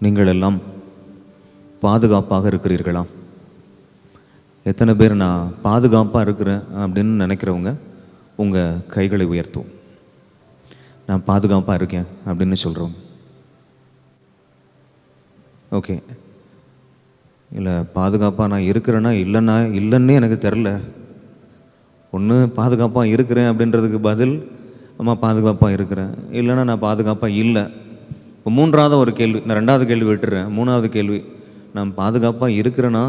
நீங்கள் எல்லாம் பாதுகாப்பாக இருக்கிறீர்களா? எத்தனை பேர் நான் பாதுகாப்பாக இருக்கிறேன் அப்படின்னு நினைக்கிறவங்க உங்கள் கைகளை உயர்த்தும். நான் பாதுகாப்பாக இருக்கேன் அப்படின்னு சொல்கிறோம். ஓகே, இல்லை பாதுகாப்பாக நான் இருக்கிறேன்னா இல்லைன்னே எனக்கு தெரில. ஒன்று பாதுகாப்பாக இருக்கிறேன் அப்படின்றதுக்கு பதில் அம்மா பாதுகாப்பாக இருக்கிறேன், இல்லைன்னா நான் பாதுகாப்பாக இல்லை. இப்போ மூன்றாவது ஒரு கேள்வி, நான் ரெண்டாவது கேள்வி விட்டுறேன். மூணாவது கேள்வி, நான் பாதுகாப்பாக இருக்கிறேன்னா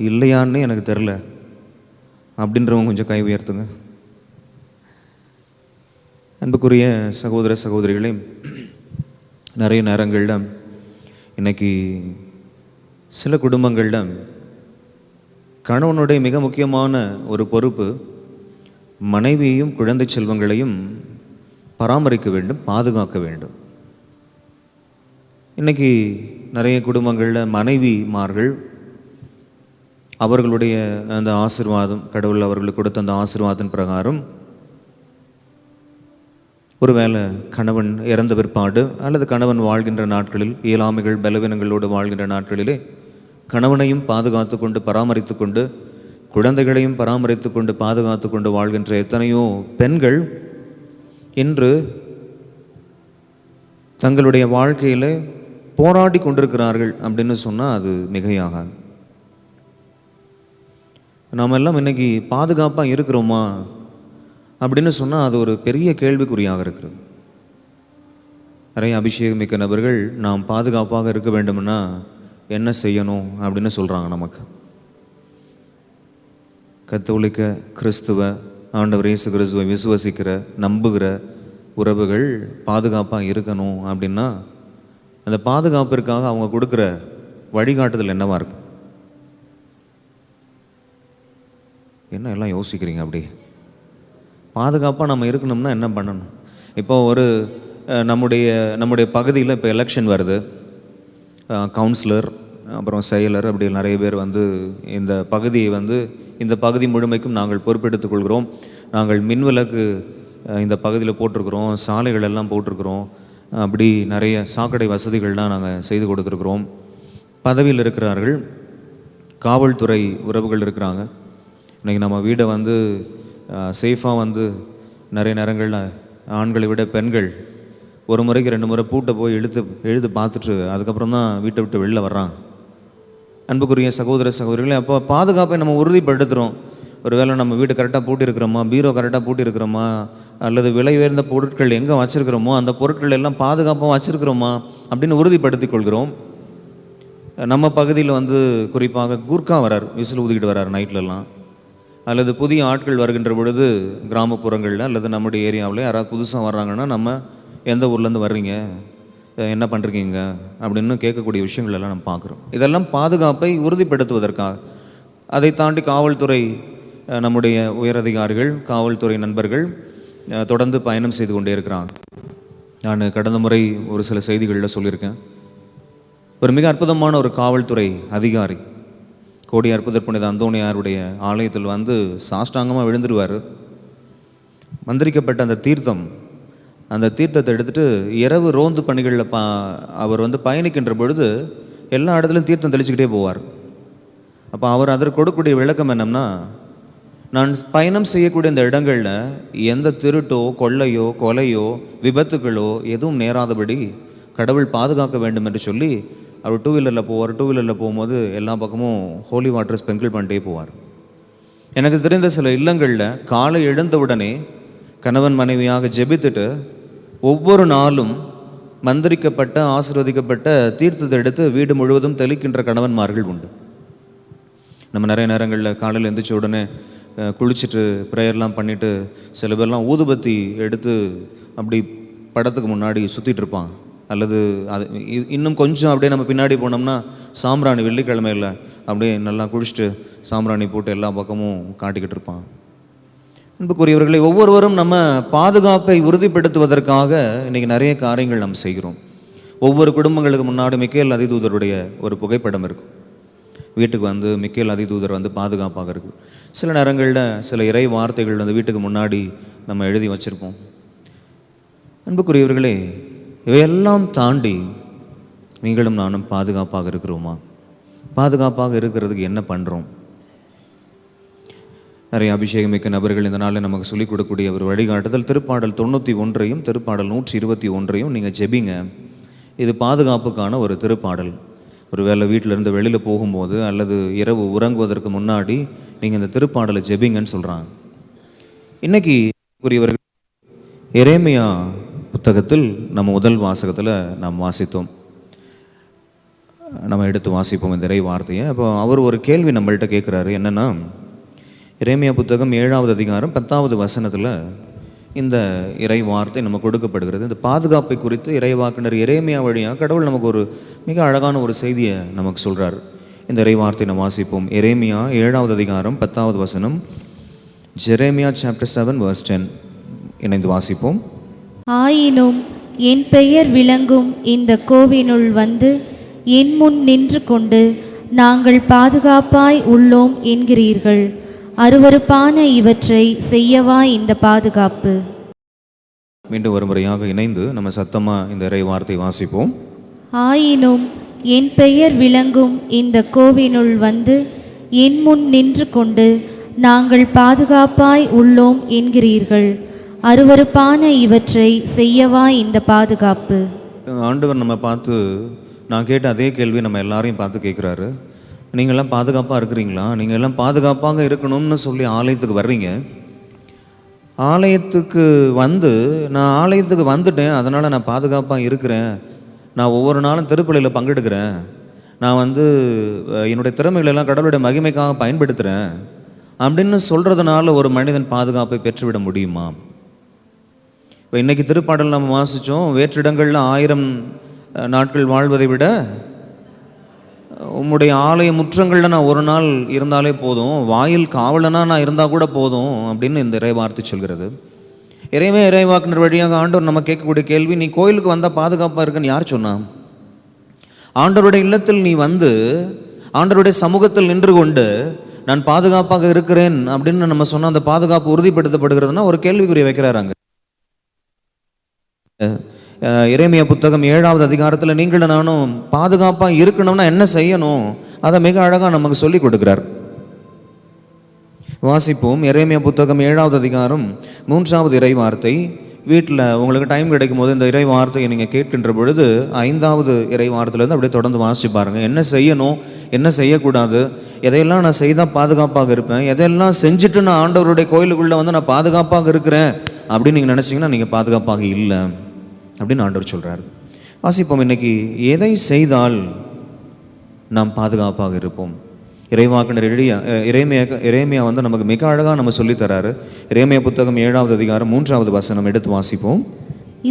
இல்லையான்னு எனக்கு தெரில அப்படின்றவங்க கொஞ்சம் கை உயர்த்துங்க. அன்புக்குரிய சகோதர சகோதரிகளே, நிறைய நேரங்களில் இன்றைக்கி சில குடும்பங்களில் கணவனுடைய மிக முக்கியமான ஒரு பொறுப்பு மனைவியையும் குழந்தை செல்வங்களையும் பராமரிக்க வேண்டும், பாதுகாக்க வேண்டும். இன்றைக்கி நிறைய குடும்பங்களில் மனைவிமார்கள் அவர்களுடைய அந்த ஆசீர்வாதம், கடவுள் அவர்களுக்கு கொடுத்த அந்த ஆசீர்வாதத்தின் பிரகாரம் ஒருவேளை கணவன் இறந்த பிற்பாடு அல்லது கணவன் வாழ்கின்ற நாட்களில், இயலாமைகள் பலவீனங்களோடு வாழ்கின்ற நாட்களிலே கணவனையும் பாதுகாத்து கொண்டு பராமரித்து கொண்டு குழந்தைகளையும் பராமரித்து கொண்டு பாதுகாத்து கொண்டு வாழ்கின்ற எத்தனையோ பெண்கள் இன்று தங்களுடைய வாழ்க்கையில் போராடி கொண்டிருக்கிறார்கள் அப்படின்னு சொன்னால் அது மிகையாகாது. நாம் எல்லாம் இன்னைக்கு பாதுகாப்பாக இருக்கிறோமா அப்படின்னு சொன்னால் அது ஒரு பெரிய கேள்விக்குறியாக இருக்கிறது. நிறைய அபிஷேகம் மிக்க நபர்கள் நாம் பாதுகாப்பாக இருக்க வேண்டும்னா என்ன செய்யணும் அப்படின்னு சொல்கிறாங்க. நமக்கு கத்தோலிக்க கிறிஸ்துவ ஆண்டவர் இயேசு கிறிஸ்துவை விசுவசிக்கிற நம்புகிற உறவுகள் பாதுகாப்பாக இருக்கணும் அப்படின்னா அந்த பாதுகாப்பிற்காக அவங்க கொடுக்குற வழிகாட்டுதல் என்னவா இருக்கும்? என்ன எல்லாம் யோசிக்கிறீங்க? அப்படி பாதுகாப்பாக நம்ம இருக்கணும்னா என்ன பண்ணணும்? இப்போ ஒரு நம்முடைய பகுதியில் இப்போ எலெக்ஷன் வருது. கவுன்சிலர் அப்புறம் செயலர் அப்படி நிறைய பேர் இந்த பகுதியை இந்த பகுதி முழுமைக்கும் நாங்கள் பொறுப்பெடுத்துக் கொள்கிறோம். நாங்கள் மின்விளக்கு இந்த பகுதியில் போட்டிருக்கிறோம், சாலைகள் எல்லாம் போட்டிருக்கிறோம், அப்படி நிறைய சாக்கடை வசதிகள்லாம் நாங்கள் செய்து கொடுத்துருக்குறோம். பதவியில் இருக்கிறார்கள், காவல்துறை உறவுகள் இருக்கிறாங்க. இன்றைக்கி நம்ம வீடை சேஃபாக நிறைய நேரங்களில் ஆண்களை விட பெண்கள் ஒரு முறைக்கு 2 முறை பூட்டை போய் எழுத்து பார்த்துட்டு அதுக்கப்புறம் தான் வீட்டை விட்டு வெளில வர்றான். அன்புக்குரிய சகோதர சகோதரிகளே, அப்போ பாதுகாப்பை நம்ம உறுதிப்படுத்துகிறோம். ஒரு வேளை நம்ம வீடு கரெக்டாக பூட்டியிருக்கிறோமா, பீரோ கரெக்டாக பூட்டியிருக்கிறோமா, அல்லது விலை உயர்ந்த பொருட்கள் எங்கே வச்சுருக்கிறோமோ அந்த பொருட்கள் எல்லாம் பாதுகாப்பாக வச்சுருக்கிறோமா அப்படின்னு உறுதிப்படுத்தி கொள்கிறோம். நம்ம பகுதியில் குறிப்பாக கூர்க்கா வரார், விசில் ஊதிக்கிட்டு வரார் நைட்லலாம். அல்லது புதிய ஆட்கள் வருகின்ற பொழுது கிராமப்புறங்களில் அல்லது நம்முடைய ஏரியாவில் யாராவது புதுசாக வர்றாங்கன்னா நம்ம எந்த ஊர்லேருந்து வர்றீங்க, என்ன பண்ணுறீங்க அப்படின்னு கேட்கக்கூடிய விஷயங்கள் எல்லாம் நம்ம பார்க்குறோம். இதெல்லாம் பாதுகாப்பை உறுதிப்படுத்துவதற்காக. அதை தாண்டி காவல்துறை, நம்முடைய உயரதிகாரிகள், காவல்துறை நண்பர்கள் தொடர்ந்து பயணம் செய்து கொண்டே இருக்கிறாங்க. நான் கடந்த முறை ஒரு சில செய்திகளில் சொல்லியிருக்கேன். ஒரு மிக அற்புதமான ஒரு காவல்துறை அதிகாரி கோடி அற்புதர் புனித அந்தோணியாருடைய ஆலயத்தில் சாஷ்டாங்கமாக விழுந்துருவார். மந்திரிக்கப்பட்ட அந்த தீர்த்தத்தை எடுத்துகிட்டு இரவு ரோந்து பணிகளில் அவர் பயணிக்கின்ற பொழுது எல்லா இடத்துலையும் தீர்த்தம் தெளிச்சுக்கிட்டே போவார். அப்போ அவர் அதற்கு கொடுக்கக்கூடிய விளக்கம் என்னன்னா, நான் பயணம் செய்யக்கூடிய இந்த இடங்களில் எந்த திருட்டோ கொள்ளையோ கொலையோ விபத்துகளோ எதுவும் நேராதபடி கடவுள் பாதுகாக்க வேண்டும் என்று சொல்லி அவர் 2 வீலரில் போவார். 2 வீலரில் போகும்போது எல்லா பக்கமும் ஹோலி வாட்டர் ஸ்ப்ரிங்கிள் பண்ணிட்டே போவார். எனக்கு தெரிந்த சில இல்லங்களில் காலை எழுந்தவுடனே கணவன் மனைவியாக ஜெபித்துட்டு ஒவ்வொரு நாளும் மந்திரிக்கப்பட்ட ஆசீர்வதிக்கப்பட்ட தீர்த்தத்தை எடுத்து வீடு முழுவதும் தெளிக்கின்ற கணவன்மார்கள் உண்டு. நம்ம நிறைய நேரங்களில் காலையில் எழுந்திரிச்ச உடனே குளிச்சுட்டு ப்ரேயர்லாம் பண்ணிவிட்டு சில பேர்லாம் ஊதுபத்தி எடுத்து அப்படி படத்துக்கு முன்னாடி சுற்றிட்டு இருப்பான். அல்லது அது இன்னும் கொஞ்சம் அப்படியே நம்ம பின்னாடி போனோம்னா சாம்பிராணி வெள்ளிக்கிழமையில் அப்படியே நல்லா குளிச்சுட்டு சாம்பிராணி போட்டு எல்லா பக்கமும் காட்டிக்கிட்டு இருப்பான். அன்புக்குரியவர்களை, ஒவ்வொருவரும் நம்ம பாதுகாப்பை உறுதிப்படுத்துவதற்காக இன்றைக்கி நிறைய காரியங்கள் நம்ம செய்கிறோம். ஒவ்வொரு குடும்பங்களுக்கு முன்னாடி மிக்கேல் அதிதூதருடைய ஒரு புகைப்படம் இருக்கும். வீட்டுக்கு மிக்கேல் அதிதூதர் பாதுகாப்பாக இருக்குது. சில நேரங்களில் சில இறை வார்த்தைகள் வீட்டுக்கு முன்னாடி நம்ம எழுதி வச்சுருப்போம். அன்புக்குரியவர்களே, இவையெல்லாம் தாண்டி நீங்களும் நானும் பாதுகாப்பாக இருக்கிறோமா? பாதுகாப்பாக இருக்கிறதுக்கு என்ன பண்ணுறோம்? நிறைய அபிஷேகமிக்க நபர்கள் இந்த நாளில் நமக்கு சொல்லிக் கொடுக்கக்கூடிய ஒரு வழிகாட்டுதல் திருப்பாடல் 91 திருப்பாடல் 121 நீங்கள் ஜெபிங்க. இது பாதுகாப்புக்கான ஒரு திருப்பாடல். ஒரு வேளை வீட்டிலேருந்து வெளியில் போகும்போது அல்லது இரவு உறங்குவதற்கு முன்னாடி நீங்கள் இந்த திருப்பாடலை ஜெபிங்கன்னு சொல்கிறாங்க. இன்றைக்கி கூறியவர்கள் எரேமியா புத்தகத்தில் நம்ம முதல் வாசகத்தில் நாம் வாசித்தோம். நம்ம எடுத்து வாசிப்போம் இந்த இறை வார்த்தையை. அப்போ அவர் ஒரு கேள்வி நம்மள்கிட்ட கேட்குறாரு. என்னென்னா, எரேமியா புத்தகம் 7வது அதிகாரம் 10வது வசனத்தில் இந்த இறை வார்த்தை நம்ம கொடுக்கப்படுகிறது. இந்த பாதுகாப்பை குறித்து இறைவாக்கினர் எரேமியா வழியாக கடவுள் நமக்கு ஒரு மிக அழகான ஒரு செய்தியை நமக்கு சொல்கிறார். இந்த இறை வார்த்தை நம்ம வாசிப்போம். எரேமியா 7வது அதிகாரம் 10வது வசனம், ஜெரேமியா சாப்டர் 7 verse 10. இணைந்து வாசிப்போம். ஆயினும் என் பெயர் விளங்கும் இந்த கோவினுள் வந்து என் முன் நின்று கொண்டு நாங்கள் பாதுகாப்பாய் உள்ளோம் என்கிறீர்கள். அருவருப்பான இவற்றை செய்யவா இந்த பாதுகாப்பு? மீண்டும் ஒரு முறையாக இணைந்து நம்ம சத்தமாக இந்த இறை வார்த்தை வாசிப்போம். ஆயினும் என் பெயர் விளங்கும் இந்த கோவினுள் வந்து என் முன் நின்று கொண்டு நாங்கள் பாதுகாப்பாய் உள்ளோம் என்கிறீர்கள். அருவருப்பான இவற்றை செய்யவா இந்த பாதுகாப்பு? ஆண்டவர் நம்ம பார்த்து, நான் கேட்ட அதே கேள்வி நம்ம எல்லாரையும் பார்த்து கேட்குறாரு. நீங்கள்லாம் பாதுகாப்பாக இருக்கிறீங்களா? நீங்கள் எல்லாம் பாதுகாப்பாக இருக்கணும்னு சொல்லி ஆலயத்துக்கு வர்றீங்க. ஆலயத்துக்கு வந்து நான் ஆலயத்துக்கு வந்துட்டேன், அதனால் நான் பாதுகாப்பாக இருக்கிறேன், நான் ஒவ்வொரு நாளும் திருப்பலியில் பங்கெடுக்கிறேன், நான் வந்து என்னுடைய திறமைகளெல்லாம் கடவுளுடைய மகிமைக்காக பயன்படுத்துகிறேன் அப்படின்னு சொல்கிறதுனால ஒரு மனிதன் பாதுகாப்பை பெற்றுவிட முடியுமா? இப்போ இன்றைக்கி திருப்பாடல் நம்ம வாசித்தோம். வேற்றிடங்களில் 1000 நாட்கள் வாழ்வதை விட உம்முடைய ஆலய முற்றங்களில் நான் ஒரு நாள் இருந்தாலே போதும், வாயில் காவலனாக நான் இருந்தால் கூட போதும் அப்படின்னு இந்த இறை வார்த்தை சொல்கிறது. இறைவாக்கினர் வழியாக ஆண்டவர் நம்ம கேட்கக்கூடிய கேள்வி, நீ கோயிலுக்கு வந்தால் பாதுகாப்பாக இருக்குன்னு யார் சொன்னா? ஆண்டவருடைய இல்லத்தில் நீ வந்து ஆண்டவருடைய சமூகத்தில் நின்று கொண்டு நான் பாதுகாப்பாக இருக்கிறேன் அப்படின்னு நம்ம சொன்னால் அந்த பாதுகாப்பு உறுதிப்படுத்தப்படுகிறதுனா ஒரு கேள்விக்குறி வைக்கிறாராங்க. எரேமியா புத்தகம் 7வது அதிகாரத்தில் நீங்களும் நானும் பாதுகாப்பாக இருக்கணும்னா என்ன செய்யணும் அதை மிக அழகாக நமக்கு சொல்லி கொடுக்குறார். வாசிப்போம். எரேமியா புத்தகம் 7வது அதிகாரம் 3வது இறை வார்த்தை. வீட்டில் உங்களுக்கு டைம் கிடைக்கும் போது இந்த இறை வார்த்தையை நீங்கள் கேட்கின்ற பொழுது 5வது இறை வார்த்தையிலேருந்து அப்படியே தொடர்ந்து வாசிச்சு பாருங்கள். என்ன செய்யணும், என்ன செய்யக்கூடாது, எதையெல்லாம் நான் செய்தால் பாதுகாப்பாக இருப்பேன், எதையெல்லாம் செஞ்சுட்டு நான் ஆண்டவருடைய கோயிலுக்குள்ளே வந்து நான் பாதுகாப்பாக இருக்கிறேன் அப்படின்னு நீங்கள் நினச்சிங்கன்னா நீங்கள் பாதுகாப்பாக இல்லை அப்படின்னு ஆண்டவர் சொல்கிறார். வாசிப்போம். இன்னைக்கு எதை செய்தால் நாம் பாதுகாப்பாக இருப்போம்? இறைவாக்கினர் எரேமியா வந்து நமக்கு மிக அழகாக நம்ம சொல்லித்தராரு. எரேமியா புத்தகம் 7வது அதிகாரம் 3வது வசனம் எடுத்து வாசிப்போம்.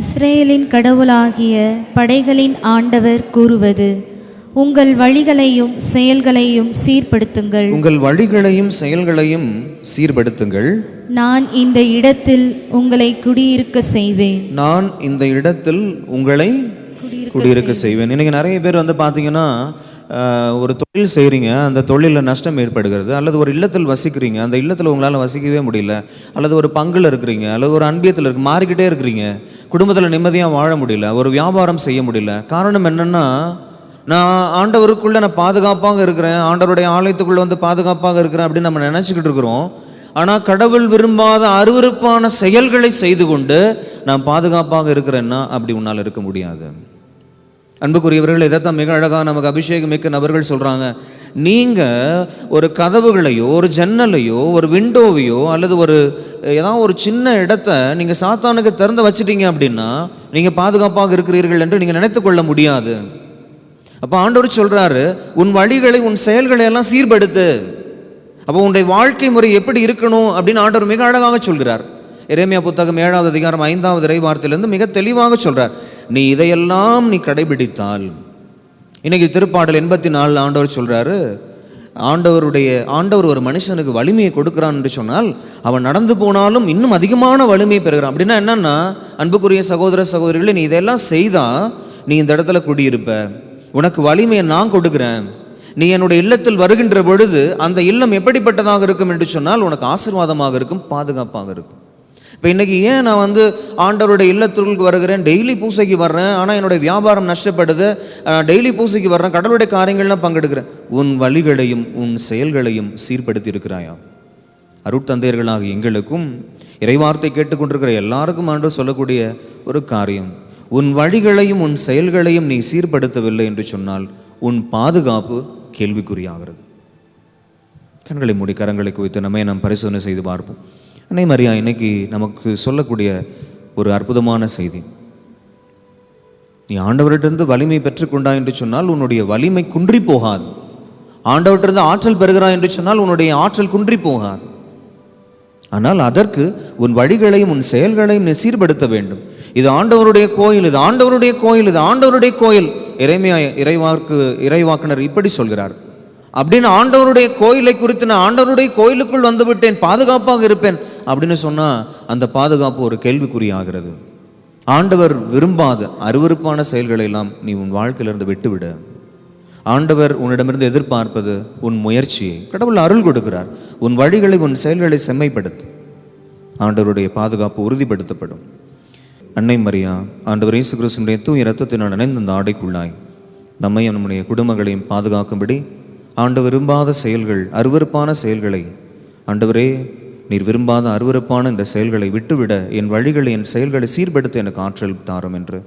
இஸ்ரேலின் கடவுளாகிய படைகளின் ஆண்டவர் கூறுவது, உங்கள் வழிகளையும் செயல்களையும் சீர்படுத்துங்கள். உங்கள் வழிகளையும் செயல்களையும் சீர்படுத்துங்கள். நான் இந்த இடத்தில் உங்களை குடியிருக்க செய்வேன். நான் இந்த இடத்தில் உங்களை குடியிருக்க செய்வேன். இன்னைக்கு நிறைய பேர் வந்து பார்த்தீங்கன்னா, ஒரு தொழில் செய்கிறீங்க, அந்த தொழிலில் நஷ்டம் ஏற்படுகிறது, அல்லது ஒரு இல்லத்தில் வசிக்கிறீங்க, அந்த இல்லத்தில் உங்களால் வசிக்கவே முடியல, அல்லது ஒரு பங்கில் இருக்கிறீங்க, அல்லது ஒரு அன்பியத்தில் இருக்கு, மாறிக்கிட்டே இருக்கிறீங்க, குடும்பத்தில் நிம்மதியாக வாழ முடியல, ஒரு வியாபாரம் செய்ய முடியல. காரணம் என்னென்னா, நான் ஆண்டவருக்குள்ளே நான் பாதுகாப்பாக இருக்கிறேன், ஆண்டவருடைய ஆலயத்துக்குள்ளே வந்து பாதுகாப்பாக இருக்கிறேன் அப்படின்னு நம்ம நினச்சிக்கிட்டு இருக்கிறோம். ஆனால் கடவுள் விரும்பாத அருவருப்பான செயல்களை செய்து கொண்டு நான் பாதுகாப்பாக இருக்கிறேன்னா அப்படி உன்னால் இருக்க முடியாது. அன்புக்குரியவர்கள், இதைத்தான் மிக அழகாக நமக்கு அபிஷேகமிக்க நபர்கள் சொல்கிறாங்க. நீங்கள் ஒரு கதவுகளையோ, ஒரு ஜன்னலையோ, ஒரு விண்டோவையோ, அல்லது ஏதாவது ஒரு சின்ன இடத்த நீங்கள் சாத்தானுக்கு திறந்து வச்சிட்டீங்க அப்படின்னா நீங்கள் பாதுகாப்பாக இருக்கிறீர்கள் என்று நீங்கள் நினைத்து கொள்ள முடியாது. அப்போ ஆண்டவர் சொல்கிறாரு, உன் வழிகளை, உன் செயல்களை எல்லாம் சீர்படுத்து. அப்போ உன்னுடைய வாழ்க்கை முறை எப்படி இருக்கணும் அப்படின்னு ஆண்டவர் மிக அழகாக சொல்கிறார். எரேமியா புத்தகம் 7வது அதிகாரம் 5வது இறை வார்த்தையிலிருந்து மிக தெளிவாக சொல்கிறார், நீ இதையெல்லாம் நீ கடைபிடித்தால். இன்னைக்கு திருப்பாடல் 84 ஆண்டவர் சொல்கிறாரு, ஆண்டவர் ஒரு மனுஷனுக்கு வலிமையை கொடுக்குறான் என்று சொன்னால் அவன் நடந்து போனாலும் இன்னும் அதிகமான வலிமையை பெறுகிறான். அப்படின்னா என்னன்னா, அன்புக்குரிய சகோதர சகோதரிகளை, நீ இதெல்லாம் செய்தா நீ இந்த இடத்துல குடியிருப்ப, உனக்கு வலிமையை நான் கொடுக்குறேன், நீ என்னுடைய இல்லத்தில் வருகின்ற பொழுது அந்த இல்லம் எப்படிப்பட்டதாக இருக்கும் என்று சொன்னால் உனக்கு ஆசீர்வாதமாக இருக்கும், பாதுகாப்பாக இருக்கும். இப்போ இன்றைக்கி ஏன் நான் வந்து ஆண்டவருடைய இல்லத்திற்கு வருகிறேன், டெய்லி பூசைக்கு வர்றேன், ஆனால் என்னுடைய வியாபாரம் நஷ்டப்படுது, டெய்லி பூசைக்கு வர்றேன், கடவுளுடைய காரியங்கள்லாம் பங்கெடுக்கிறேன். உன் வழிகளையும் உன் செயல்களையும் சீர்படுத்தி இருக்கிறாயா? அருட்தந்தையர்களாக எங்களுக்கும் இறைவார்த்தை கேட்டுக்கொண்டிருக்கிற எல்லாருக்கும் ஆண்டவர் சொல்லக்கூடிய ஒரு காரியம், உன் வழிகளையும் உன் செயல்களையும் நீ சீர்படுத்தவில்லை என்று சொன்னால் உன் பாதுகாப்பு கேள்விக்குறியாகிறது. கண்களை மூடி கரங்களை குவித்து நம்மை நாம் பரிசோதனை செய்து பார்ப்போம். அன்னை மரியா இன்னைக்கு நமக்கு சொல்லக்கூடிய ஒரு அற்புதமான செய்தி, நீ ஆண்டவரிடமிருந்து வலிமை பெற்றுக்கொண்டாய் என்று சொன்னால் உன்னுடைய வலிமை குன்றி போகாது. ஆண்டவரிடமிருந்து ஆற்றல் பெறுகிறாய் என்று சொன்னால் உன்னுடைய ஆற்றல் குன்றி போகாது. ஆனால் அதற்கு உன் வழிகளையும் உன் செயல்களையும் நீ சீர்படுத்த வேண்டும். இது ஆண்டவருடைய கோயில், இது ஆண்டவருடைய கோயில், இது ஆண்டவருடைய கோயில். இறைவாக்குனர் இப்படி சொல்கிறார். அப்படின்னு ஆண்டவருடைய கோயிலை குறித்து நான் ஆண்டவருடைய கோயிலுக்குள் வந்து விட்டேன், பாதுகாப்பாக இருப்பேன் அப்படின்னு சொன்னால் அந்த பாதுகாப்பு ஒரு கேள்விக்குறியாகிறது. ஆண்டவர் விரும்பாத அருவருப்பான செயல்களை எல்லாம் நீ உன் வாழ்க்கையிலிருந்து விட்டுவிட. ஆண்டவர் உன்னிடமிருந்து எதிர்பார்ப்பது உன் முயற்சியை. கடவுள் அருள் கொடுக்கிறார். உன் வழிகளை உன் செயல்களை செம்மைப்படுத்து, ஆண்டவருடைய பாதுகாப்பு உறுதிப்படுத்தப்படும். அன்னை மரியா ஆண்டவர் இயேசு கிறிஸ்துவினுடைய தூய இரத்தத்தினால் நினைந்த அந்த ஆடைக்குள்ளாய் நம்மையும் நம்முடைய குடும்பங்களையும் பாதுகாக்கும்படி ஆண்டவர் விரும்பாத செயல்கள், அருவருப்பான செயல்களை, ஆண்டவரே நீர் விரும்பாத அருவருப்பான இந்த செயல்களை விட்டுவிட என் வழிகளை என் செயல்களை சீர்படுத்த எனக்கு ஆற்றல் தாரும் என்று